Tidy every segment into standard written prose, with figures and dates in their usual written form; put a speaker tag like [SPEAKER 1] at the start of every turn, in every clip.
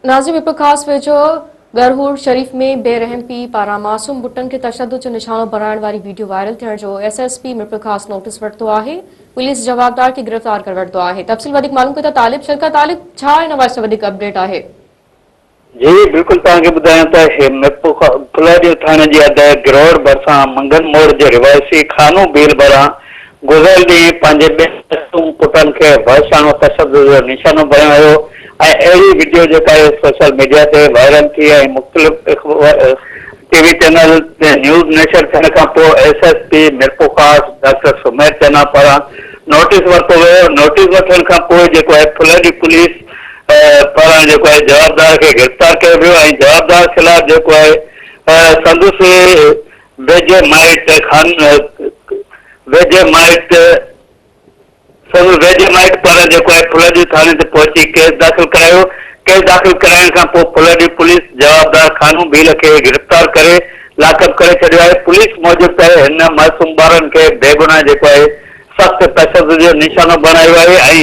[SPEAKER 1] नाज़िम हिकु ख़ासि वेझो गरहूर शरीफ़ में बेरहम पी पारां मासूम बुटनि खे तशद्दुद जो निशानो बणाइण वारी वीडियो वायरल थियण जो एसएसपी मिरपुर ख़ासि नोटिस वरितो आहे। पुलिस जवाबदार खे गिरफ़्तार करे वरितो आहे। तफ़सील वधीक मालूम कयो त तालिब शरका तालिब छा हिन वास्ते वधीक अपडेट आहे?
[SPEAKER 2] जी बिल्कुल तव्हांखे ॿुधायां त मिरपुर फुलाडियो थाणे जी हद गिरोड़ भरिसां मंगन मोड़ जे रिवायती खानू बील भरां गुज़िरियल ॾींहुं पंहिंजे ॿिनि पुटनि खे भरसाणो तशद्दुद जो निशानो बणायो वियो ऐं अहिड़ी वीडियो जेका आहे सोशल मीडिया ते वायरल थी ऐं मुख़्तलिफ़ टीवी चैनल ते न्यूज़ नशर थियण खां पोइ एसएसपी मिरपुर ख़ासि डॉक्टर सुमेर चन्ना पारां नोटिस वरितो वियो। नोटिस वठण खां पोइ जेको आहे फुलाडी पुलिस पारां जेको आहे जवाबदार खे गिरफ़्तार कयो वियो ऐं जवाबदार ख़िलाफ़ जेको आहे संदसि वेझेमाइट पारां जेको आहे फुलाडी थाणे ते पहुची केस दाख़िल करायो। केस दाख़िल कराइण खां पोइ फुलाडी पुलिस जवाबदार खानू बील खे गिरफ़्तार करे लाकअप करे छॾियो आहे। पुलिस मूजिबि त हिन मासूम ॿारनि खे बेगुनाह जेको आहे सख़्त तशद्दुद जो निशानो बणायो आहे ऐं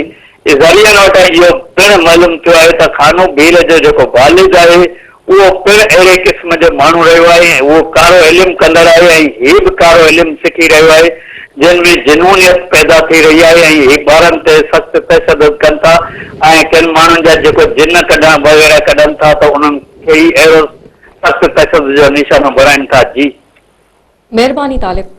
[SPEAKER 2] ज़रियनि वटां इहो पिणु मालूम थियो आहे त खानू बील जो जेको वालिद आहे उहो पिणु अहिड़े क़िस्म जो माण्हू रहियो आहे ऐं उहो कारो इल्मु कंदड़ आहे ऐं हीउ बि कारो इल्मु सिखी रहियो आहे जिन में जिनूनियत पैदा थी रही आहे ऐं हीउ ॿारनि ते सख़्त तशद्दुद कनि था ऐं किन माण्हुनि जा जेको जिन कढण वग़ैरह कढनि था त उन्हनि खे ई अहिड़ो सख़्त तशद्दुद जो निशानो बणाइनि था। जी
[SPEAKER 1] महिरबानी तालिब।